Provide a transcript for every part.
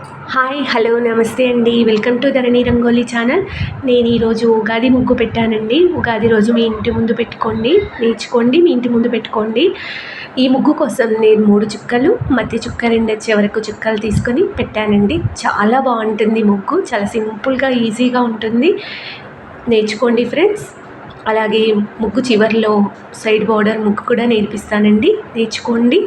Hi hello నమస్తే అండి. Welcome to Dharani rangoli channel. నేను ఈరోజు ఉగాది ముగ్గు పెట్టానండి. ఉగాది రోజు మీ ఇంటి ముందు పెట్టుకోండి, నేర్చుకోండి, మీ ఇంటి ముందు పెట్టుకోండి. ఈ ముగ్గు కోసం నేను 3 చుక్కలు, మధ్య చుక్క 2 వచ్చే వరకు చుక్కలు తీసుకొని పెట్టానండి. చాలా బాగుంటుంది ముగ్గు, చాలా సింపుల్గా ఈజీగా ఉంటుంది. నేర్చుకోండి ఫ్రెండ్స్. అలాగే ముగ్గు చివరిలో సైడ్ బార్డర్ ముగ్గు కూడా నేర్పిస్తానండి, నేర్చుకోండి.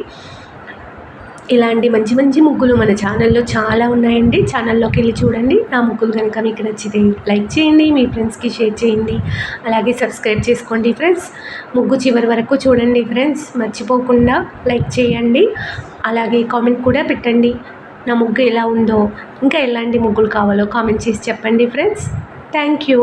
ఇలాంటి మంచి మంచి ముగ్గులు మన ఛానల్లో చాలా ఉన్నాయండి. ఛానల్లోకి వెళ్ళి చూడండి. నా ముగ్గులు కనుక మీకు నచ్చితే లైక్ చేయండి, మీ ఫ్రెండ్స్కి షేర్ చేయండి, అలాగే సబ్స్క్రైబ్ చేసుకోండి ఫ్రెండ్స్. ముగ్గు చివరి వరకు చూడండి ఫ్రెండ్స్, మర్చిపోకుండా లైక్ చేయండి, అలాగే కామెంట్ కూడా పెట్టండి. నా ముగ్గు ఎలా ఉందో, ఇంకా ఎలాంటి ముగ్గులు కావాలో కామెంట్ చేసి చెప్పండి ఫ్రెండ్స్. Thank you.